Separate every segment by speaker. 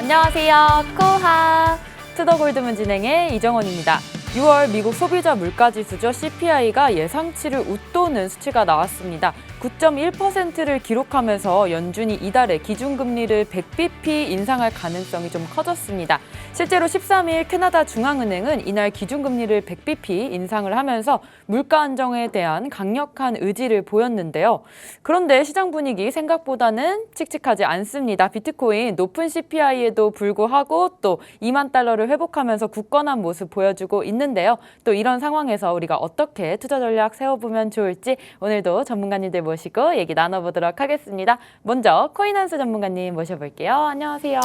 Speaker 1: 안녕하세요. 코하 투더골드문 진행의 이정원입니다. 6월 미국 소비자 물가지수죠. CPI가 예상치를 웃도는 수치가 나왔습니다. 9.1%를 기록하면서 연준이 이달에 기준금리를 100bp 인상할 가능성이 좀 커졌습니다. 실제로 13일 캐나다 중앙은행은 이날 기준금리를 100bp 인상을 하면서 물가 안정에 대한 강력한 의지를 보였는데요. 그런데 시장 분위기 생각보다는 칙칙하지 않습니다. 비트코인 높은 CPI에도 불구하고 또 2만 달러를 회복하면서 굳건한 모습 보여주고 있는데요. 또 이런 상황에서 우리가 어떻게 투자 전략 세워보면 좋을지 오늘도 전문가님들 모시고 얘기 나눠보도록 하겠습니다. 먼저 코인한수 전문가님 모셔볼게요. 안녕하세요.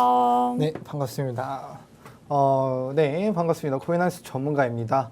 Speaker 2: 네, 반갑습니다. 네, 반갑습니다. 코인한수 전문가입니다.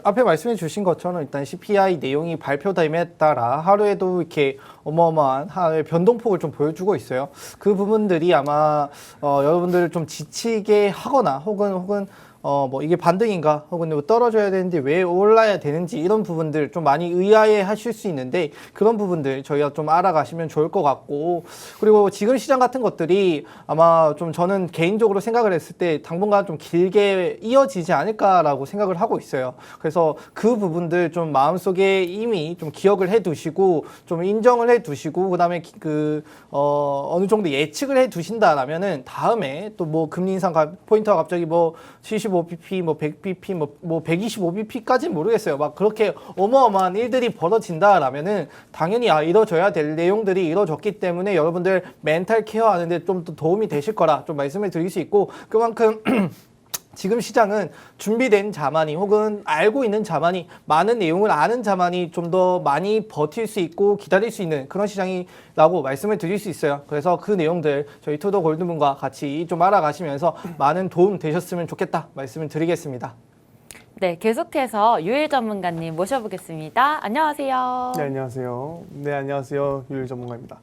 Speaker 2: 앞에 말씀해 주신 것처럼 일단 CPI 내용이 발표됨에 따라 하루에도 이렇게 어마어마한 하루의 변동폭을 좀 보여주고 있어요. 그 부분들이 아마 여러분들을 좀 지치게 하거나 혹은 뭐 이게 반등인가 혹은 뭐 떨어져야 되는데 왜 올라야 되는지 이런 부분들 좀 많이 의아해 하실 수 있는데 그런 부분들 저희가 좀 알아가시면 좋을 것 같고, 그리고 지금 시장 같은 것들이 아마 좀 저는 개인적으로 생각을 했을 때 당분간 좀 길게 이어지지 않을까라고 생각을 하고 있어요. 그래서 그 부분들 좀 마음속에 이미 좀 기억을 해 두시고 좀 인정을 해 두시고 그다음에 어느 정도 예측을 해 두신다라면은 다음에 또 뭐 금리 인상 포인트가 갑자기 뭐 75bp, 뭐 100bp, 뭐 125bp까지는 모르겠어요. 막 그렇게 어마어마한 일들이 벌어진다라면은 당연히 이뤄져야 될 내용들이 이뤄졌기 때문에 여러분들 멘탈 케어 하는데 좀 더 도움이 되실 거라 좀 말씀을 드릴 수 있고, 그만큼 지금 시장은 준비된 자만이 혹은 알고 있는 자만이, 많은 내용을 아는 자만이 좀 더 많이 버틸 수 있고 기다릴 수 있는 그런 시장이라고 말씀을 드릴 수 있어요. 그래서 그 내용들 저희 투더 골드문과 같이 좀 알아가시면서 많은 도움 되셨으면 좋겠다 말씀을 드리겠습니다.
Speaker 1: 네, 계속해서 유일 전문가님 모셔보겠습니다. 안녕하세요.
Speaker 3: 네, 안녕하세요. 네, 안녕하세요. 유일 전문가입니다.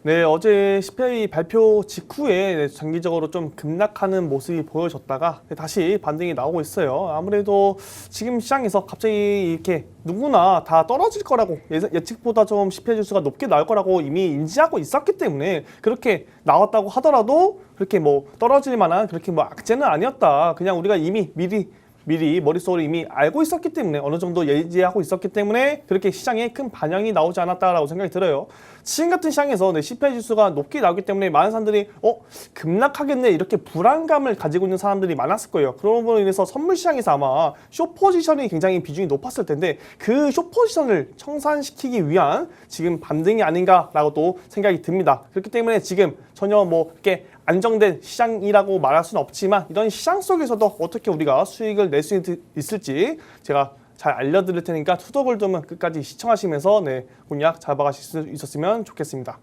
Speaker 3: 네, 어제 CPI 발표 직후에 장기적으로 좀 급락하는 모습이 보여졌다가 다시 반등이 나오고 있어요. 아무래도 지금 시장에서 갑자기 이렇게 누구나 다 떨어질 거라고 예측보다 좀 CPI 지수가 높게 나올 거라고 이미 인지하고 있었기 때문에 그렇게 나왔다고 하더라도 그렇게 뭐 떨어질 만한 그렇게 뭐 악재는 아니었다. 그냥 우리가 이미 미리 머릿속으로 이미 알고 있었기 때문에 어느 정도 예지하고 있었기 때문에 그렇게 시장에 큰 반영이 나오지 않았다라고 생각이 들어요. 지금 같은 시장에서 CPI 지수가 높게 나오기 때문에 많은 사람들이 급락하겠네 이렇게 불안감을 가지고 있는 사람들이 많았을 거예요. 그런 부분으로 인해서 선물 시장에서 아마 숏포지션이 굉장히 비중이 높았을 텐데 그 숏포지션을 청산시키기 위한 지금 반등이 아닌가라고 또 생각이 듭니다. 그렇기 때문에 지금 전혀 뭐 이렇게 안정된 시장이라고 말할 수는 없지만 이런 시장 속에서도 어떻게 우리가 수익을 낼 수 있을지 제가 잘 알려드릴 테니까 투더골드문 끝까지 시청하시면서 공략 잡아가실 수 있었으면 좋겠습니다.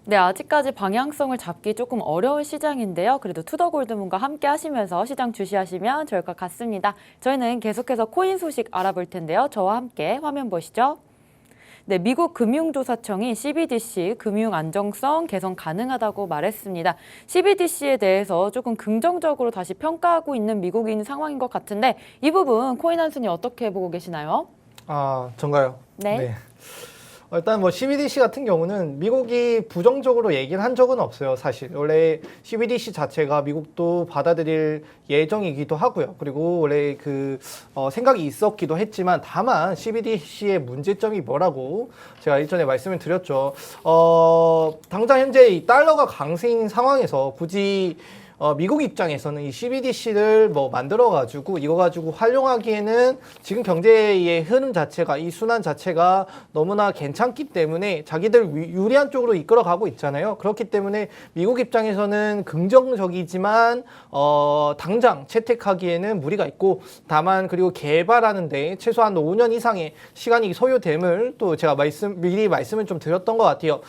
Speaker 1: 네, 아직까지 방향성을 잡기 조금 어려운 시장인데요. 그래도 투더골드문과 함께 하시면서 시장 주시하시면 좋을 것 같습니다. 저희는 계속해서 코인 소식 알아볼 텐데요. 저와 함께 화면 보시죠. 네, 미국 금융조사청이 CBDC 금융 안정성 개선 가능하다고 말했습니다. CBDC에 대해서 조금 긍정적으로 다시 평가하고 있는 미국인 상황인 것 같은데 이 부분 코인한수님 어떻게 보고 계시나요?
Speaker 2: 전가요?
Speaker 1: 네.
Speaker 2: 일단 뭐 CBDC 같은 경우는 미국이 부정적으로 얘기를 한 적은 없어요. 사실 원래 CBDC 자체가 미국도 받아들일 예정이기도 하고요. 그리고 원래 생각이 있었기도 했지만 다만 CBDC의 문제점이 뭐라고 제가 이전에 말씀을 드렸죠. 당장 현재 이 달러가 강세인 상황에서 굳이 미국 입장에서는 이 CBDC를 뭐 만들어가지고 이거 가지고 활용하기에는 지금 경제의 흐름 자체가 이 순환 자체가 너무나 괜찮기 때문에 자기들 유리한 쪽으로 이끌어가고 있잖아요. 그렇기 때문에 미국 입장에서는 긍정적이지만 당장 채택하기에는 무리가 있고, 다만 그리고 개발하는데 최소한 5년 이상의 시간이 소요됨을 또 제가 미리 말씀을 좀 드렸던 것 같아요.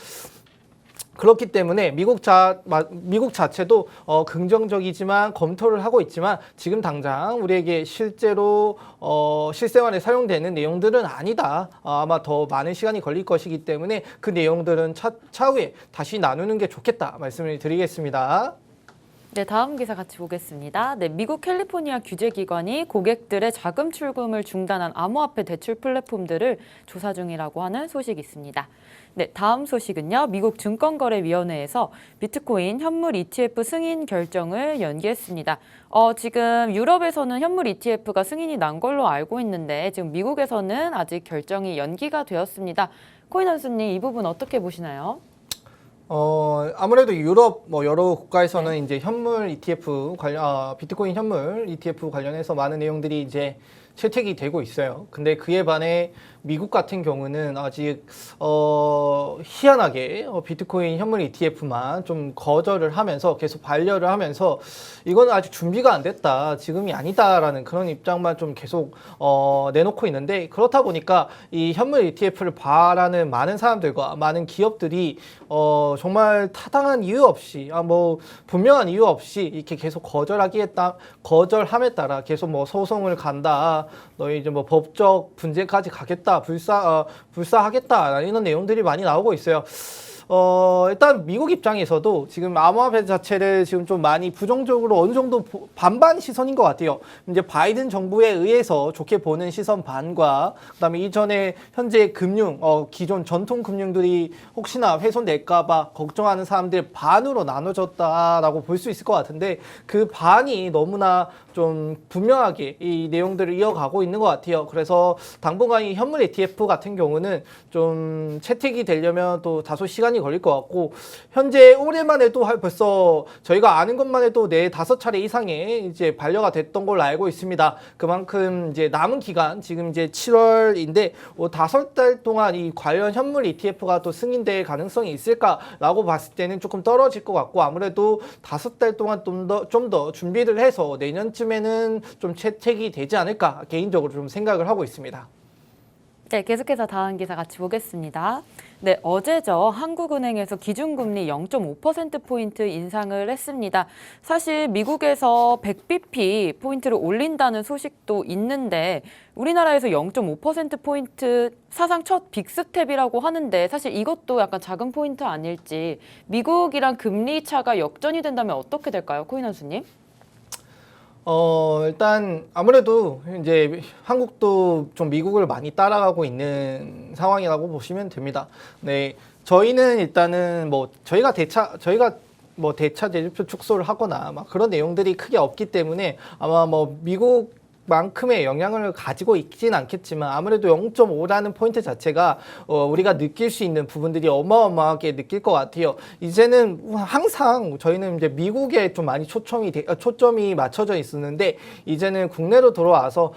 Speaker 2: 그렇기 때문에 미국 자체도 긍정적이지만 검토를 하고 있지만 지금 당장 우리에게 실제로 실생활에 사용되는 내용들은 아니다. 아마 더 많은 시간이 걸릴 것이기 때문에 그 내용들은 차후에 다시 나누는 게 좋겠다 말씀을 드리겠습니다.
Speaker 1: 네, 다음 기사 같이 보겠습니다. 네, 미국 캘리포니아 규제기관이 고객들의 자금 출금을 중단한 암호화폐 대출 플랫폼들을 조사 중이라고 하는 소식이 있습니다. 네, 다음 소식은요. 미국 증권거래위원회에서 비트코인 현물 ETF 승인 결정을 연기했습니다. 지금 유럽에서는 현물 ETF가 승인이 난 걸로 알고 있는데 지금 미국에서는 아직 결정이 연기가 되었습니다. 코인 선수님, 이 부분 어떻게 보시나요?
Speaker 2: 아무래도 유럽 여러 국가에서는 이제 현물 ETF 비트코인 현물 ETF 관련해서 많은 내용들이 이제 채택이 되고 있어요. 근데 그에 반해 미국 같은 경우는 아직 희한하게 비트코인 현물 ETF만 좀 거절을 하면서 계속 반려를 하면서 이거는 아직 준비가 안 됐다, 지금이 아니다라는 그런 입장만 좀 계속 내놓고 있는데, 그렇다 보니까 이 현물 ETF를 바라는 많은 사람들과 많은 기업들이 정말 타당한 이유 없이 분명한 이유 없이 이렇게 계속 거절함에 따라 계속 소송을 간다, 너희 이제 법적 분쟁까지 가겠다, 불사하겠다, 이런 내용들이 많이 나오고 있어요. 일단 미국 입장에서도 지금 암호화폐 자체를 지금 좀 많이 부정적으로 어느 정도 반반 시선인 것 같아요. 이제 바이든 정부에 의해서 좋게 보는 시선 반과, 그다음에 이전에 현재 기존 전통 금융들이 혹시나 훼손될까봐 걱정하는 사람들 반으로 나눠졌다라고 볼 수 있을 것 같은데, 그 반이 너무나 좀 분명하게 이 내용들을 이어가고 있는 것 같아요. 그래서 당분간 이 현물 ETF 같은 경우는 좀 채택이 되려면 또 다소 시간이 걸릴 것 같고, 현재 올해만 해도 벌써 저희가 아는 것만 해도 4-5차례 이상의 이제 반려가 됐던 걸로 알고 있습니다. 그만큼 이제 남은 기간, 지금 이제 7월인데 5달 동안 이 관련 현물 ETF가 또 승인될 가능성이 있을까라고 봤을 때는 조금 떨어질 것 같고, 아무래도 5달 동안 좀 더 준비를 해서 내년쯤에는 좀 채택이 되지 않을까 개인적으로 좀 생각을 하고 있습니다.
Speaker 1: 네, 계속해서 다음 기사 같이 보겠습니다. 네, 어제죠. 한국은행에서 기준금리 0.5%포인트 인상을 했습니다. 사실 미국에서 100bp 포인트를 올린다는 소식도 있는데 우리나라에서 0.5%포인트 사상 첫 빅스텝이라고 하는데, 사실 이것도 약간 작은 포인트 아닐지, 미국이랑 금리 차가 역전이 된다면 어떻게 될까요, 코인 선수님?
Speaker 2: 일단 아무래도 이제 한국도 좀 미국을 많이 따라가고 있는 상황이라고 보시면 됩니다. 네, 저희는 일단은 저희가 대차 대립표 축소를 하거나 그런 내용들이 크게 없기 때문에 아마 미국만큼의 영향을 가지고 있진 않겠지만, 아무래도 0.5라는 포인트 자체가 우리가 느낄 수 있는 부분들이 어마어마하게 느낄 것 같아요. 이제는 항상 저희는 이제 미국에 좀 많이 초점이 맞춰져 있었는데, 이제는 국내로 들어와서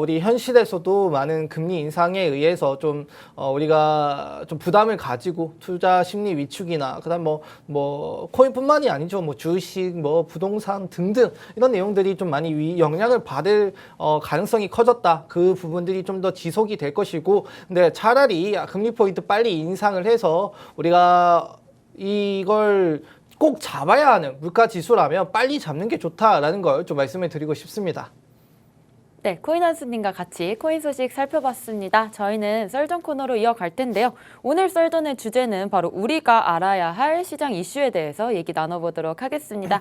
Speaker 2: 우리 현실에서도 많은 금리 인상에 의해서 좀 우리가 좀 부담을 가지고 투자 심리 위축이나 그다음 코인뿐만이 아니죠, 주식, 부동산 등등 이런 내용들이 좀 많이 영향을 받을 가능성이 커졌다. 그 부분들이 좀 더 지속이 될 것이고, 근데 차라리 금리 포인트 빨리 인상을 해서 우리가 이걸 꼭 잡아야 하는 물가 지수라면 빨리 잡는 게 좋다라는 걸 좀 말씀을 드리고 싶습니다.
Speaker 1: 네, 코인 한수님과 같이 코인 소식 살펴봤습니다. 저희는 썰전 코너로 이어갈 텐데요. 오늘 썰전의 주제는 바로 우리가 알아야 할 시장 이슈에 대해서 얘기 나눠보도록 하겠습니다.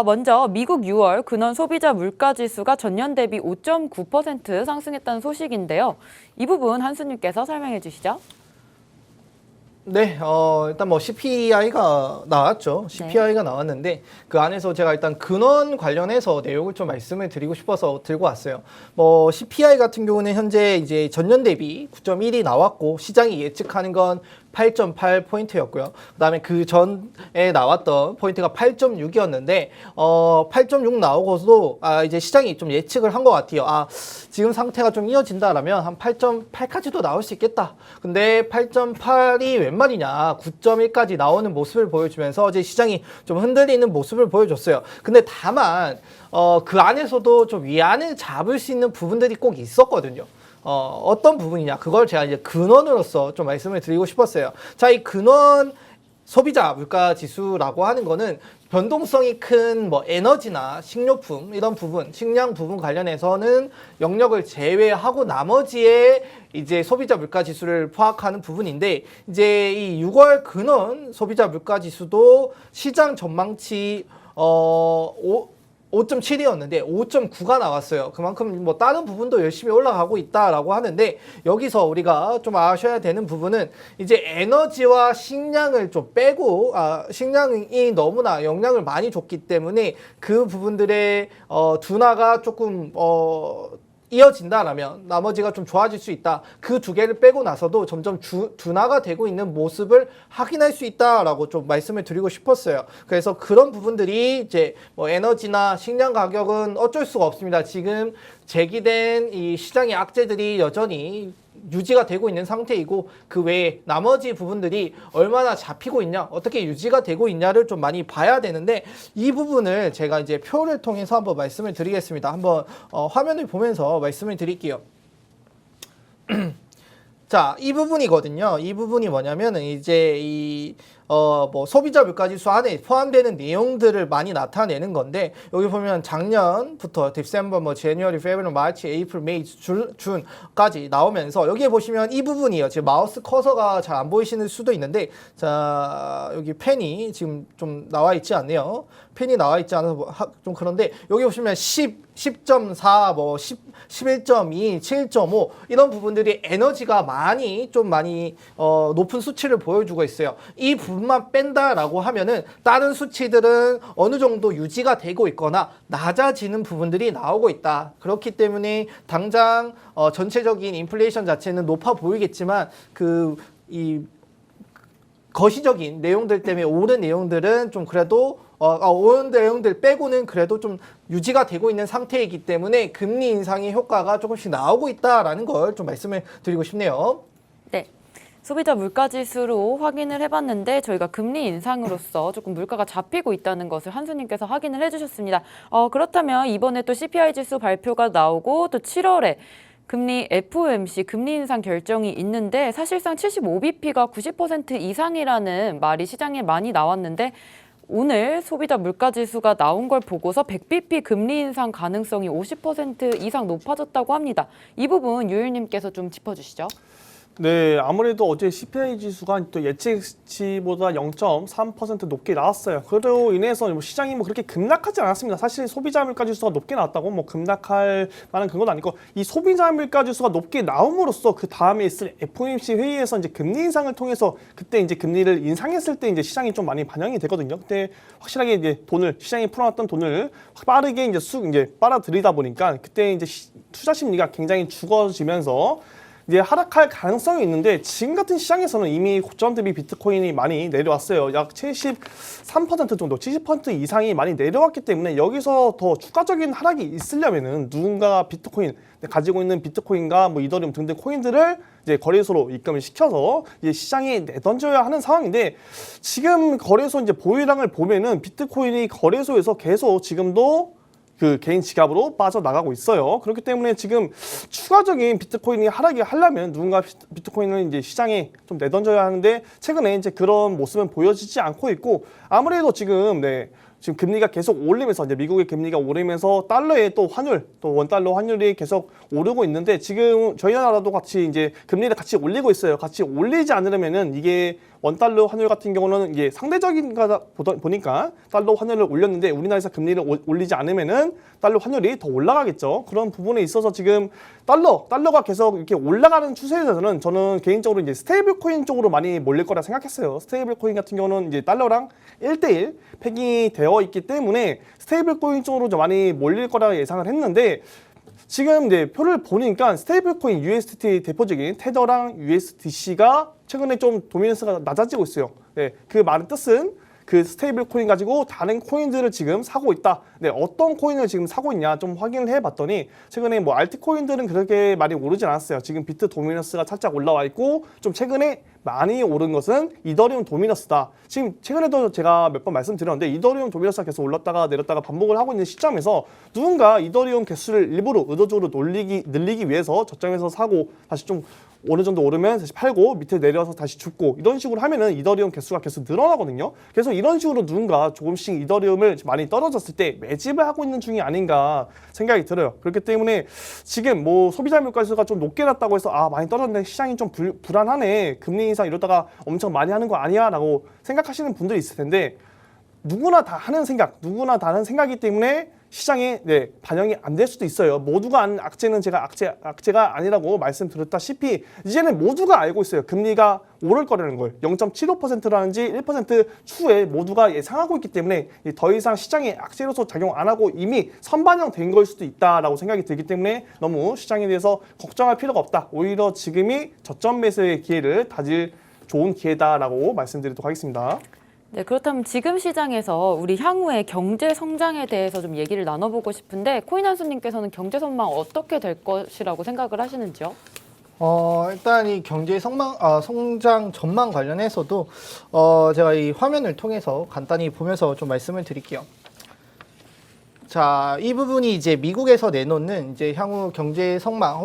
Speaker 1: 먼저 미국 6월 근원 소비자 물가지수가 전년 대비 5.9% 상승했다는 소식인데요. 이 부분 한수님께서 설명해 주시죠.
Speaker 2: 네, 일단 CPI가 나왔죠. CPI가 나왔는데 그 안에서 제가 일단 근원 관련해서 내용을 좀 말씀을 드리고 싶어서 들고 왔어요. CPI 같은 경우는 현재 이제 전년 대비 9.1이 나왔고, 시장이 예측하는 건 8.8포인트였고요. 그다음에 그 전에 나왔던 포인트가 8.6이었는데 8.6 나오고서도 이제 시장이 좀 예측을 한 것 같아요. 지금 상태가 좀 이어진다라면 한 8.8까지도 나올 수 있겠다. 근데 8.8이 웬 말이냐, 9.1까지 나오는 모습을 보여주면서 이제 시장이 좀 흔들리는 모습을 보여줬어요. 근데 다만 그 안에서도 좀 위안을 잡을 수 있는 부분들이 꼭 있었거든요. 어떤 부분이냐, 그걸 제가 이제 근원으로서 좀 말씀을 드리고 싶었어요. 자, 이 근원 소비자 물가 지수라고 하는 거는 변동성이 큰 에너지나 식료품 이런 부분, 식량 부분 관련해서는 영역을 제외하고 나머지의 이제 소비자 물가 지수를 파악하는 부분인데, 이제 이 6월 근원 소비자 물가 지수도 시장 전망치 5.7이었는데 5.9가 나왔어요. 그만큼 뭐 다른 부분도 열심히 올라가고 있다라고 하는데 여기서 우리가 좀 아셔야 되는 부분은 이제 에너지와 식량을 좀 빼고 식량이 너무나 영향을 많이 줬기 때문에 그 부분들의 둔화가 조금 이어진다라면 나머지가 좀 좋아질 수 있다. 그 두 개를 빼고 나서도 점점 둔화가 되고 있는 모습을 확인할 수 있다라고 좀 말씀을 드리고 싶었어요. 그래서 그런 부분들이 이제 뭐 에너지나 식량 가격은 어쩔 수가 없습니다. 지금 제기된 이 시장의 악재들이 여전히 유지가 되고 있는 상태이고 그 외에 나머지 부분들이 얼마나 잡히고 있냐, 어떻게 유지가 되고 있냐를 좀 많이 봐야 되는데 이 부분을 제가 이제 표를 통해서 한번 말씀을 드리겠습니다. 한번 화면을 보면서 말씀을 드릴게요. 자, 이 부분이거든요. 이 부분이 뭐냐면은 이제 뭐 소비자 물가지수 안에 포함되는 내용들을 많이 나타내는 건데 여기 보면 작년부터 디셈버, 뭐 제뉴어리, 페브르, 마치, 에이프릴, 메이, 준까지 나오면서 여기에 보시면 이 부분이요. 지금 마우스 커서가 잘 안 보이시는 수도 있는데 자 여기 펜이 지금 좀 나와 있지 않네요. 펜이 나와 있지 않아서 좀 그런데 여기 보시면 10.4, 뭐 11.2, 7.5 이런 부분들이 에너지가 많이 높은 수치를 보여주고 있어요. 이 부분만 뺀다라고 하면은 다른 수치들은 어느 정도 유지가 되고 있거나 낮아지는 부분들이 나오고 있다. 그렇기 때문에 당장 전체적인 인플레이션 자체는 높아 보이겠지만 이 거시적인 내용들 때문에 오른 내용들은 좀 그래도 오른 내용들 빼고는 그래도 좀 유지가 되고 있는 상태이기 때문에 금리 인상의 효과가 조금씩 나오고 있다라는 걸 좀 말씀을 드리고 싶네요.
Speaker 1: 네. 소비자 물가지수로 확인을 해봤는데 저희가 금리 인상으로서 조금 물가가 잡히고 있다는 것을 한수님께서 확인을 해주셨습니다. 그렇다면 이번에 또 CPI 지수 발표가 나오고 또 7월에 금리 FOMC 금리 인상 결정이 있는데 사실상 75bp가 90% 이상이라는 말이 시장에 많이 나왔는데 오늘 소비자 물가지수가 나온 걸 보고서 100bp 금리 인상 가능성이 50% 이상 높아졌다고 합니다. 이 부분 유일님께서 좀 짚어주시죠.
Speaker 3: 네, 아무래도 어제 CPI 지수가 또 예측치보다 0.3% 높게 나왔어요. 그로 인해서 뭐 시장이 뭐 그렇게 급락하지 않았습니다. 사실 소비자 물가 지수가 높게 나왔다고 뭐 급락할 만한 그건 아니고 이 소비자 물가 지수가 높게 나옴으로써 그 다음에 있을 FOMC 회의에서 이제 금리 인상을 통해서 그때 이제 금리를 인상했을 때 이제 시장이 좀 많이 반영이 되거든요. 그때 확실하게 이제 시장에 풀어놨던 돈을 빠르게 이제 빨아들이다 보니까 그때 이제 투자 심리가 굉장히 죽어지면서 이제 하락할 가능성이 있는데 지금 같은 시장에서는 이미 고점 대비 비트코인이 많이 내려왔어요. 약 73% 정도, 70% 이상이 많이 내려왔기 때문에 여기서 더 추가적인 하락이 있으려면은 누군가 비트코인 가지고 있는 비트코인과 뭐 이더리움 등등 코인들을 이제 거래소로 입금을 시켜서 이제 시장에 내던져야 하는 상황인데 지금 거래소 이제 보유량을 보면은 비트코인이 거래소에서 계속 지금도 그 개인 지갑으로 빠져나가고 있어요. 그렇기 때문에 지금 추가적인 비트코인이 하락이 하려면 누군가 비트코인을 이제 시장에 좀 내던져야 하는데 최근에 이제 그런 모습은 보여지지 않고 있고 아무래도 지금 금리가 계속 오르면서 이제 미국의 금리가 오르면서 달러의 또 환율, 또 원달러 환율이 계속 오르고 있는데 지금 저희 나라도 같이 이제 금리를 같이 올리고 있어요. 같이 올리지 않으려면은 이게 원달러 환율 같은 경우는 이게 상대적인 거다 보니까 달러 환율을 올렸는데 우리나라에서 금리를 올리지 않으면은 달러 환율이 더 올라가겠죠. 그런 부분에 있어서 지금 달러가 계속 이렇게 올라가는 추세에서는 저는 개인적으로 이제 스테이블 코인 쪽으로 많이 몰릴 거라 생각했어요. 스테이블 코인 같은 경우는 이제 달러랑 1대1 팩이 되어 있기 때문에 스테이블 코인 쪽으로 좀 많이 몰릴 거라 예상을 했는데 지금 이제 표를 보니까 스테이블 코인 USDT 대표적인 테더랑 USDC가 최근에 좀 도미넌스가 낮아지고 있어요. 네, 그 말의 뜻은 그 스테이블 코인 가지고 다른 코인들을 지금 사고 있다. 네, 어떤 코인을 지금 사고 있냐 좀 확인을 해봤더니 최근에 뭐 알트코인들은 그렇게 많이 오르진 않았어요. 지금 비트 도미넌스가 살짝 올라와 있고 좀 최근에 많이 오른 것은 이더리움 도미너스다. 지금 최근에도 제가 몇 번 말씀드렸는데 이더리움 도미너스가 계속 올랐다가 내렸다가 반복을 하고 있는 시점에서 누군가 이더리움 개수를 일부러 의도적으로 늘리기 위해서 저점에서 사고 다시 좀 어느 정도 오르면 다시 팔고 밑에 내려서 다시 줍고 이런 식으로 하면은 이더리움 개수가 계속 늘어나거든요. 그래서 이런 식으로 누군가 조금씩 이더리움을 많이 떨어졌을 때 매집을 하고 있는 중이 아닌가 생각이 들어요. 그렇기 때문에 지금 뭐 소비자 물가지수가 좀 높게 났다고 해서 많이 떨어졌는데 시장이 좀 불안하네. 금리 인상 이러다가 엄청 많이 하는 거 아니야? 라고 생각하시는 분들이 있을 텐데 누구나 다 하는 생각, 누구나 다 하는 생각이기 때문에 시장에 반영이 안 될 수도 있어요. 모두가 아는 악재는 제가 악재가 아니라고 말씀드렸다시피 이제는 모두가 알고 있어요. 금리가 오를 거라는 걸 0.75%라는지 1% 추후에 모두가 예상하고 있기 때문에 더 이상 시장에 악재로서 작용 안 하고 이미 선반영된 걸 수도 있다라고 생각이 들기 때문에 너무 시장에 대해서 걱정할 필요가 없다. 오히려 지금이 저점 매수의 기회를 다질 좋은 기회다라고 말씀드리도록 하겠습니다.
Speaker 1: 네, 그렇다면 지금 시장에서 우리 향후의 경제 성장에 대해서 좀 얘기를 나눠보고 싶은데 코인한수님께서는 경제 전망 어떻게 될 것이라고 생각을 하시는지요?
Speaker 2: 일단 이 경제 성장 전망 관련해서도 제가 이 화면을 통해서 간단히 보면서 좀 말씀을 드릴게요. 자, 이 부분이 이제 미국에서 내놓는 이제 향후 경제 전망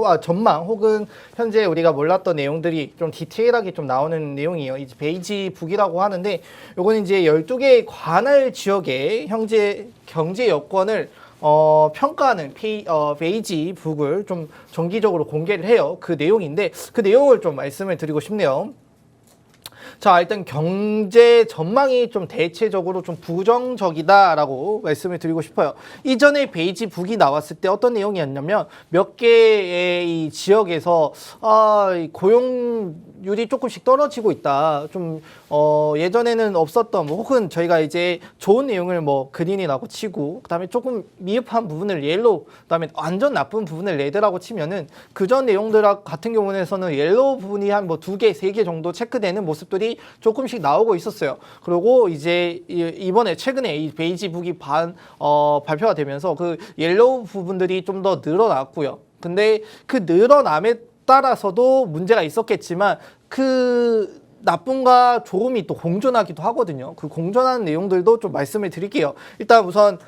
Speaker 2: 혹은 현재 우리가 몰랐던 내용들이 좀 디테일하게 좀 나오는 내용이에요. 이제 베이지북이라고 하는데 요거는 이제 12개의 관할 지역의 현재 경제 여건을 평가하는 베이지북을 좀 정기적으로 공개를 해요. 그 내용인데 그 내용을 좀 말씀을 드리고 싶네요. 자, 일단 경제 전망이 좀 대체적으로 좀 부정적이다라고 말씀을 드리고 싶어요. 이전에 베이지북이 나왔을 때 어떤 내용이었냐면 몇 개의 이 지역에서 이 고용률이 조금씩 떨어지고 있다. 좀 예전에는 없었던 혹은 저희가 이제 좋은 내용을 뭐 그린이라고 치고 그다음에 조금 미흡한 부분을 옐로우, 그다음에 완전 나쁜 부분을 레드라고 치면은 그전 내용들 같은 경우에는 옐로우 부분이 한 뭐 2개, 3개 정도 체크되는 모습들이 조금씩 나오고 있었어요. 그리고 이제 이번에 최근에 이 베이지북이 발표가 되면서 그 옐로우 부분들이 좀 더 늘어났고요. 근데 그 늘어남에 따라서도 문제가 있었겠지만 그 나쁨과 좋음이 또 공존하기도 하거든요. 그 공존하는 내용들도 좀 말씀을 드릴게요. 일단 우선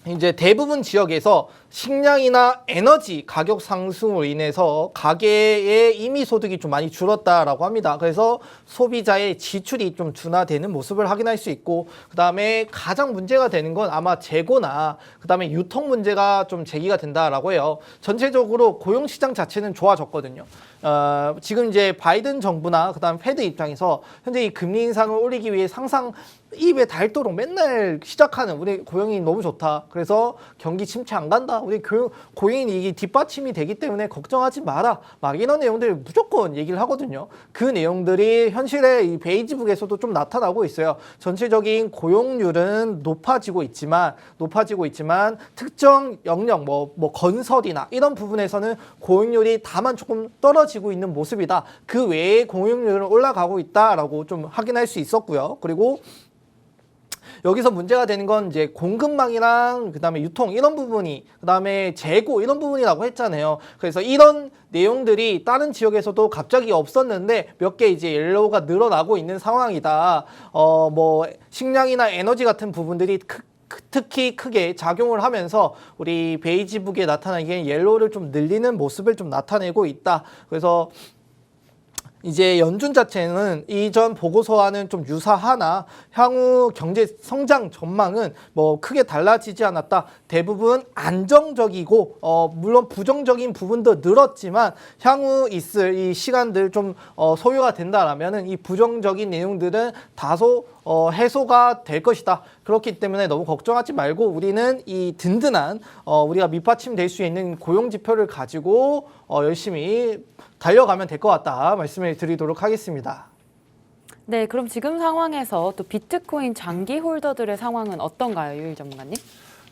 Speaker 2: 이제 대부분 지역에서 식량이나 에너지 가격 상승으로 인해서 가계의 임의 소득이 좀 많이 줄었다라고 합니다. 그래서 소비자의 지출이 좀 둔화되는 모습을 확인할 수 있고, 그 다음에 가장 문제가 되는 건 아마 재고나 그 다음에 유통 문제가 좀 제기가 된다라고 해요. 전체적으로 고용 시장 자체는 좋아졌거든요. 지금 이제 바이든 정부나 그 다음 페드 입장에서 현재 이 금리 인상을 올리기 위해 상상 입에 닳도록 맨날 시작하는 우리 고용이 너무 좋다. 그래서 경기 침체 안 간다. 우리 고용이 이게 뒷받침이 되기 때문에 걱정하지 마라. 막 이런 내용들을 무조건 얘기를 하거든요. 그 내용들이 현실에 이 베이지북에서도 좀 나타나고 있어요. 전체적인 고용률은 높아지고 있지만 특정 영역 뭐 건설이나 이런 부분에서는 고용률이 다만 조금 떨어지고 있는 모습이다. 그 외에 고용률은 올라가고 있다라고 좀 확인할 수 있었고요. 그리고 여기서 문제가 되는 건 이제 공급망이랑 그다음에 유통 이런 부분이 그다음에 재고 이런 부분이라고 했잖아요. 그래서 이런 내용들이 다른 지역에서도 갑자기 없었는데 몇 개 이제 옐로우가 늘어나고 있는 상황이다. 뭐 식량이나 에너지 같은 부분들이 특히 크게 작용을 하면서 우리 베이지북에 나타나게 옐로우를 좀 늘리는 모습을 좀 나타내고 있다. 그래서 이제 연준 자체는 이전 보고서와는 좀 유사하나 향후 경제 성장 전망은 뭐 크게 달라지지 않았다. 대부분 안정적이고 물론 부정적인 부분도 늘었지만 향후 있을 이 시간들 좀 소요가 된다라면은 이 부정적인 내용들은 다소 해소가 될 것이다. 그렇기 때문에 너무 걱정하지 말고 우리는 이 든든한 우리가 밑받침될 수 있는 고용 지표를 가지고 열심히 달려가면 될 것 같다 말씀을 드리도록 하겠습니다.
Speaker 1: 네, 그럼 지금 상황에서 또 비트코인 장기 홀더들의 상황은 어떤가요, 유일 전문가님?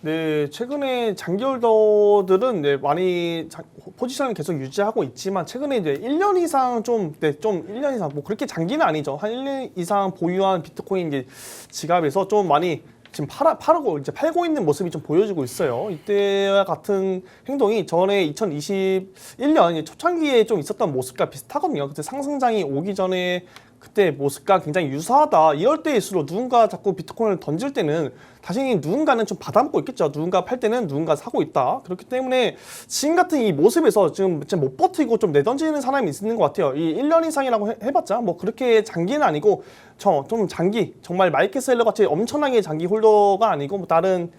Speaker 3: 네, 최근에 장기 홀더들은 많이 포지션을 계속 유지하고 있지만 최근에 이제 1년 이상 좀 1년 이상 뭐 그렇게 장기는 아니죠. 한 1년 이상 보유한 비트코인 이제 지갑에서 좀 많이 지금 팔고 이제 팔고 있는 모습이 좀 보여지고 있어요. 이때와 같은 행동이 전에 2021년 초창기에 좀 있었던 모습과 비슷하거든요. 그때 상승장이 오기 전에 그때 모습과 굉장히 유사하다. 이럴 때일수록 누군가 자꾸 비트코인을 던질 때는 당연히 누군가는 좀 받아먹고 있겠죠. 누군가 팔 때는 누군가 사고 있다. 그렇기 때문에 지금 같은 이 모습에서 지금 못 버티고 좀 내던지는 사람이 있는 것 같아요. 이 1년 이상이라고 해봤자 뭐 그렇게 장기는 아니고 좀 장기 정말 마이켓 셀러 같이 엄청나게 장기 홀더가 아니고 뭐 다른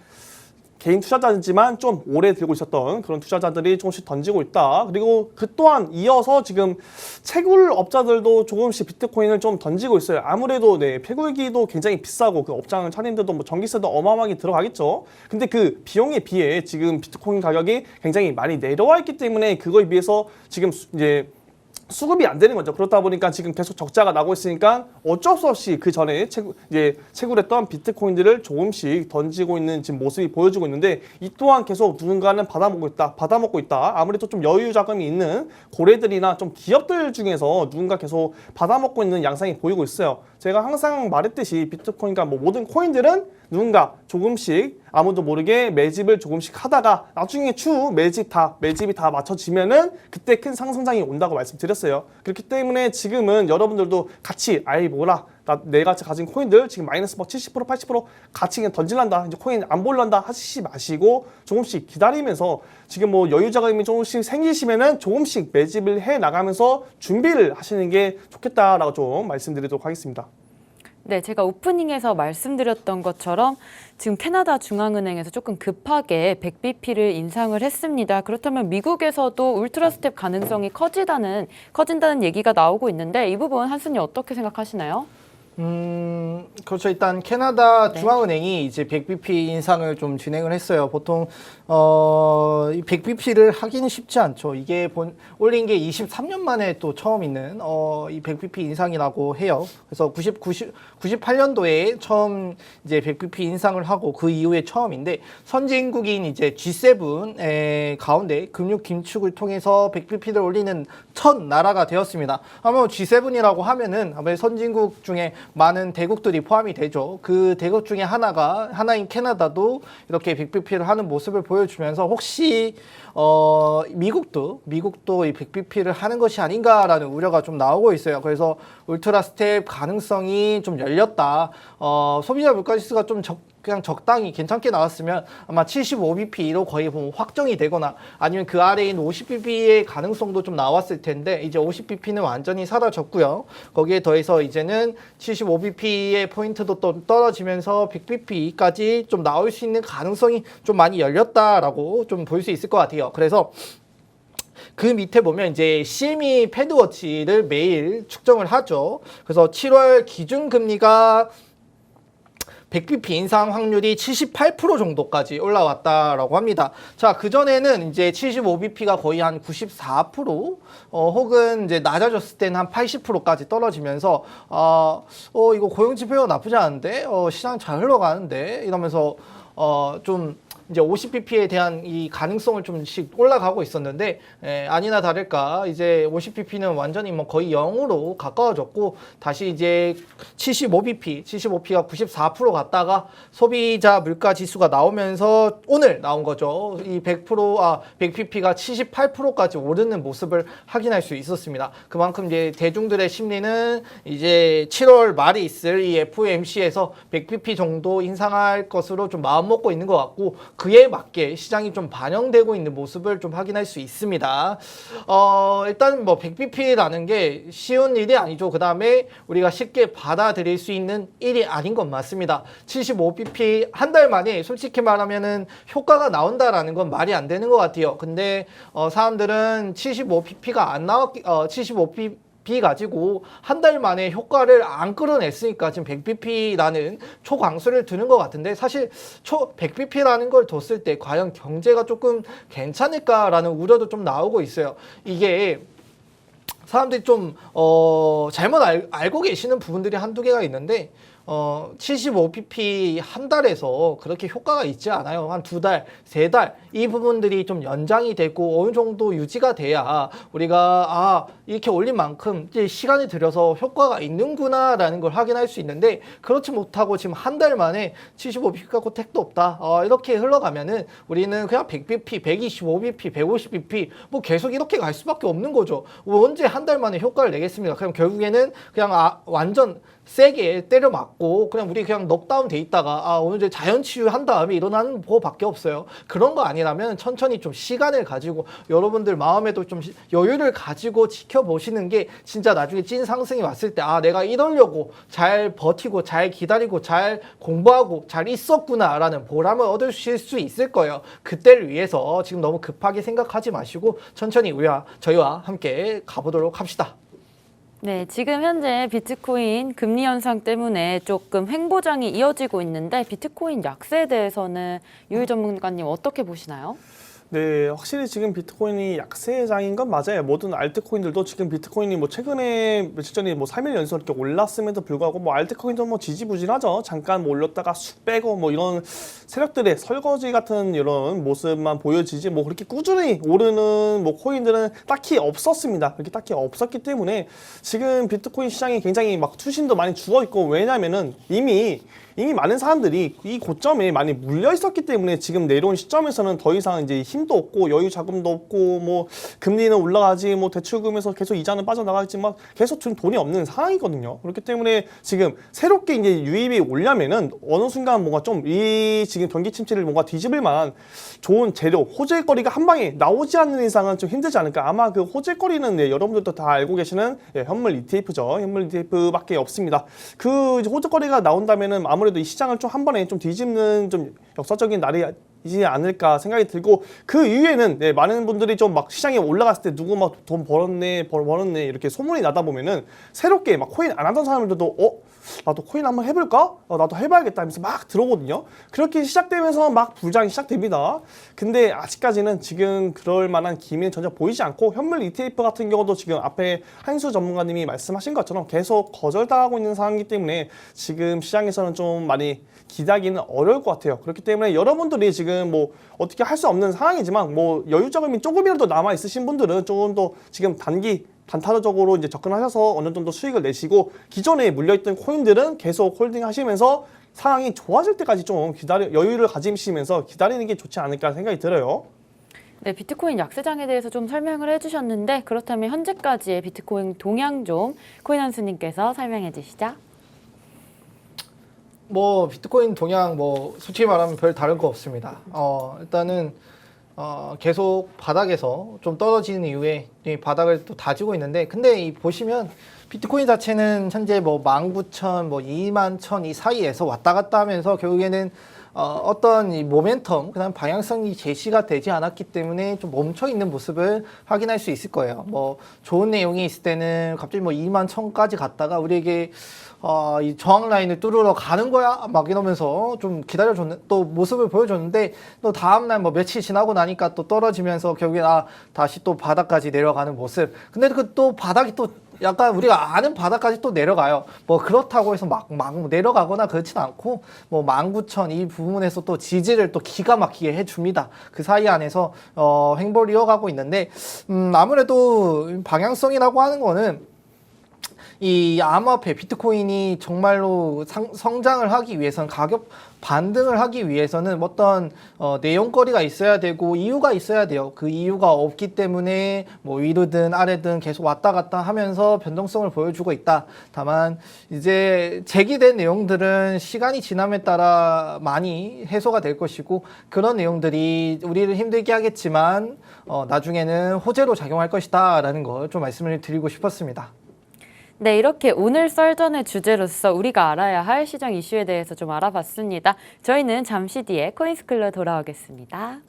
Speaker 3: 개인 투자자지만 좀 오래 들고 있었던 그런 투자자들이 조금씩 던지고 있다. 그리고 그 또한 이어서 지금 채굴업자들도 조금씩 비트코인을 좀 던지고 있어요. 아무래도 네, 채굴기도 굉장히 비싸고 그 업장을 차리는데도 뭐 전기세도 어마어마하게 들어가겠죠. 근데 그 비용에 비해 지금 비트코인 가격이 굉장히 많이 내려와 있기 때문에 그거에 비해서 지금 이제 수급이 안 되는 거죠. 그렇다 보니까 지금 계속 적자가 나고 있으니까 어쩔 수 없이 그 전에 채굴했던 비트코인들을 조금씩 던지고 있는 지금 모습이 보여지고 있는데 이 또한 계속 누군가는 받아먹고 있다. 아무래도 좀 여유 자금이 있는 고래들이나 좀 기업들 중에서 누군가 계속 받아먹고 있는 양상이 보이고 있어요. 제가 항상 말했듯이 비트코인과 뭐 모든 코인들은 누군가 조금씩 아무도 모르게 매집을 조금씩 하다가 나중에 추후 매집이 다 맞춰지면은 그때 큰 상승장이 온다고 말씀드렸어요. 그렇기 때문에 지금은 여러분들도 같이 내가 가진 코인들 지금 마이너스 뭐 70% 80% 같이 그냥 던질란다. 이제 코인 안 볼란다 하시지 마시고 조금씩 기다리면서 지금 뭐 여유 자금이 조금씩 생기시면은 조금씩 매집을 해 나가면서 준비를 하시는 게 좋겠다라고 좀 말씀드리도록 하겠습니다.
Speaker 1: 네, 제가 오프닝에서 말씀드렸던 것처럼 지금 캐나다 중앙은행에서 조금 급하게 100bp를 인상을 했습니다. 그렇다면 미국에서도 울트라 스텝 가능성이 커진다는 얘기가 나오고 있는데 이 부분 한스님 어떻게 생각하시나요?
Speaker 2: 그렇죠. 일단 캐나다 중앙은행이 이제 100bp 인상을 좀 진행을 했어요. 보통 이 100bp를 하기는 쉽지 않죠. 이게 올린 게 23년 만에 또 처음 있는 이 100bp 인상이라고 해요. 그래서 98년도에 처음 이제 100bp 인상을 하고 그 이후에 처음인데 선진국인 이제 G7의 가운데 금융 긴축을 통해서 100bp를 올리는 첫 나라가 되었습니다. 아마 G7이라고 하면은 아무래도 선진국 중에 많은 대국들이 포함이 되죠. 그 대국 중에 하나인 캐나다도 이렇게 100bp를 하는 모습을 보여주면서 혹시 미국도 이 100bp를 하는 것이 아닌가라는 우려가 좀 나오고 있어요. 그래서 울트라 스텝 가능성이 좀 열렸다. 소비자 물가지수가 좀 그냥 적당히 괜찮게 나왔으면 아마 75bp로 거의 보면 확정이 되거나 아니면 그 아래인 50bp의 가능성도 좀 나왔을 텐데 이제 50bp는 완전히 사라졌고요. 거기에 더해서 이제는 75bp의 포인트도 또 떨어지면서 100bp까지 좀 나올 수 있는 가능성이 좀 많이 열렸다라고 좀 볼 수 있을 것 같아요. 그래서 그 밑에 보면 이제 CME 패드워치를 매일 측정을 하죠. 그래서 7월 기준금리가 100bp 인상 확률이 78% 정도까지 올라왔다라고 합니다. 자, 그전에는 이제 75bp가 거의 한 94%, 혹은 이제 낮아졌을 때는 한 80%까지 떨어지면서, 이거 고용지표가 나쁘지 않은데, 시장 잘 흘러가는데, 이러면서, 좀, 이제 50bp에 대한 이 가능성을 좀씩 올라가고 있었는데 아니나 다를까 이제 50bp는 완전히 뭐 거의 0으로 가까워졌고 다시 이제 75bp가 94% 갔다가 소비자 물가 지수가 나오면서 오늘 나온 거죠. 이 100bp가 78%까지 오르는 모습을 확인할 수 있었습니다. 그만큼 이제 대중들의 심리는 이제 7월 말에 있을 이 FOMC에서 100bp 정도 인상할 것으로 좀 마음 먹고 있는 것 같고 그에 맞게 시장이 좀 반영되고 있는 모습을 좀 확인할 수 있습니다. 일단 뭐 100bp라는 게 쉬운 일이 아니죠. 그 다음에 우리가 쉽게 받아들일 수 있는 일이 아닌 건 맞습니다. 75bp 한 달 만에 솔직히 말하면은 효과가 나온다라는 건 말이 안 되는 것 같아요. 근데 사람들은 75bp가 안 나왔기, 75bp 가지고 한 달 만에 효과를 안 끌어냈으니까 지금 100bp라는 초강수를 두는 것 같은데 사실 100bp라는 걸 뒀을 때 과연 경제가 조금 괜찮을까라는 우려도 좀 나오고 있어요. 이게 사람들이 좀 잘못 알고 계시는 부분들이 한두 개가 있는데 75bp 한 달에서 그렇게 효과가 있지 않아요. 한 2달, 3달 이 부분들이 좀 연장이 되고 어느 정도 유지가 돼야 우리가 이렇게 올린 만큼 이제 시간이 들여서 효과가 있는구나라는 걸 확인할 수 있는데 그렇지 못하고 지금 한 달 만에 75bp 갖고 택도 없다. 이렇게 흘러가면은 우리는 그냥 100bp, 125bp, 150bp 뭐 계속 이렇게 갈 수밖에 없는 거죠. 언제 한 달 만에 효과를 내겠습니까? 그럼 결국에는 그냥 완전 세게 때려맞고 맞고 그냥 우리 그냥 넉다운 돼 있다가 오늘 이제 자연 치유한 다음에 일어나는 거밖에 없어요. 그런 거 아니라면 천천히 좀 시간을 가지고 여러분들 마음에도 좀 여유를 가지고 지켜보시는 게 진짜 나중에 찐 상승이 왔을 때 내가 이러려고 잘 버티고 잘 기다리고 잘 공부하고 잘 있었구나라는 보람을 얻으실 수 있을 거예요. 그때를 위해서 지금 너무 급하게 생각하지 마시고 천천히 저희와 함께 가보도록 합시다.
Speaker 1: 네, 지금 현재 비트코인 금리 현상 때문에 조금 횡보장이 이어지고 있는데 비트코인 약세에 대해서는 유일 전문가님 어떻게 보시나요?
Speaker 3: 네, 확실히 지금 비트코인이 약세장인 건 맞아요. 모든 알트코인들도 지금 비트코인이 뭐 최근에 며칠 전에 뭐 3일 연속 이렇게 올랐음에도 불구하고 뭐 알트코인도 뭐 지지부진하죠. 잠깐 뭐 올렸다가 쑥 빼고 뭐 이런 세력들의 설거지 같은 이런 모습만 보여지지 뭐 그렇게 꾸준히 오르는 뭐 코인들은 딱히 없었습니다. 그렇게 딱히 없었기 때문에 지금 비트코인 시장이 굉장히 막 투심도 많이 죽어 있고 왜냐면은 이미 많은 사람들이 이 고점에 많이 물려 있었기 때문에 지금 내려온 시점에서는 더 이상 이제 힘도 없고 여유 자금도 없고 뭐 금리는 올라가지 뭐 대출금에서 계속 이자는 빠져나가겠지만 계속 좀 돈이 없는 상황이거든요. 그렇기 때문에 지금 새롭게 이제 유입이 오려면은 어느 순간 뭔가 좀 이 지금 경기 침체를 뭔가 뒤집을 만한 좋은 재료, 호재거리가 한 방에 나오지 않는 이상은 좀 힘들지 않을까. 아마 그 호재거리는 여러분들도 다 알고 계시는 현물 ETF죠. 현물 ETF밖에 없습니다. 그 호재거리가 나온다면은 아무래도 이 시장을 좀 한 번에 좀 뒤집는 좀 역사적인 날이지 않을까 생각이 들고 그 이후에는 많은 분들이 좀 막 시장에 올라갔을 때 누구 막 돈 벌었네 이렇게 소문이 나다 보면은 새롭게 막 코인 안 하던 사람들도 나도 코인 한번 해볼까? 나도 해봐야겠다 하면서 막 들어오거든요. 그렇게 시작되면서 막 부장이 시작됩니다. 근데 아직까지는 지금 그럴 만한 기미는 전혀 보이지 않고 현물 ETF 같은 경우도 지금 앞에 한수 전문가님이 말씀하신 것처럼 계속 거절당하고 있는 상황이기 때문에 지금 시장에서는 좀 많이 기대하기는 어려울 것 같아요. 그렇기 때문에 여러분들이 지금 뭐 어떻게 할 수 없는 상황이지만 뭐 여유 자금이 조금이라도 남아 있으신 분들은 조금 더 지금 단타적으로 이제 접근하셔서 어느 정도 수익을 내시고 기존에 물려있던 코인들은 계속 홀딩하시면서 상황이 좋아질 때까지 좀 여유를 가지시면서 기다리는 게 좋지 않을까 생각이 들어요.
Speaker 1: 네, 비트코인 약세장에 대해서 좀 설명을 해주셨는데 그렇다면 현재까지의 비트코인 동향 좀 코인한수님께서 설명해 주시죠.
Speaker 2: 뭐 비트코인 동향 뭐 솔직히 말하면 별 다를 거 없습니다. 일단은 계속 바닥에서 좀 떨어지는 이후에 이 바닥을 또 다지고 있는데 근데 보시면 비트코인 자체는 현재 뭐 19,000, 뭐 21,000 이 사이에서 왔다 갔다 하면서 결국에는 어떤 이 모멘텀, 그다음 방향성이 제시가 되지 않았기 때문에 좀 멈춰 있는 모습을 확인할 수 있을 거예요. 뭐 좋은 내용이 있을 때는 갑자기 뭐 21,000까지 갔다가 우리에게 이 저항 라인을 뚫으러 가는 거야 막 이러면서 좀 기다려줬는 또 모습을 보여줬는데 또 다음날 뭐 며칠 지나고 나니까 또 떨어지면서 결국엔 다시 또 바닥까지 내려가는 모습. 근데 그 또 바닥이 또 약간 우리가 아는 바닥까지 또 내려가요. 뭐 그렇다고 해서 막 내려가거나 그렇진 않고 뭐 19,000 이 부분에서 또 지지를 또 기가 막히게 해줍니다. 그 사이 안에서 횡보를 이어가고 있는데 아무래도 방향성이라고 하는 거는 이 암호화폐 비트코인이 정말로 성장을 하기 위해서는 가격 반등을 하기 위해서는 어떤 내용거리가 있어야 되고 이유가 있어야 돼요. 그 이유가 없기 때문에 뭐 위로든 아래든 계속 왔다 갔다 하면서 변동성을 보여주고 있다. 다만 이제 제기된 내용들은 시간이 지남에 따라 많이 해소가 될 것이고 그런 내용들이 우리를 힘들게 하겠지만 나중에는 호재로 작용할 것이다 라는 걸 좀 말씀을 드리고 싶었습니다.
Speaker 1: 네, 이렇게 오늘 썰전의 주제로서 우리가 알아야 할 시장 이슈에 대해서 좀 알아봤습니다. 저희는 잠시 뒤에 코인스쿨로 돌아오겠습니다.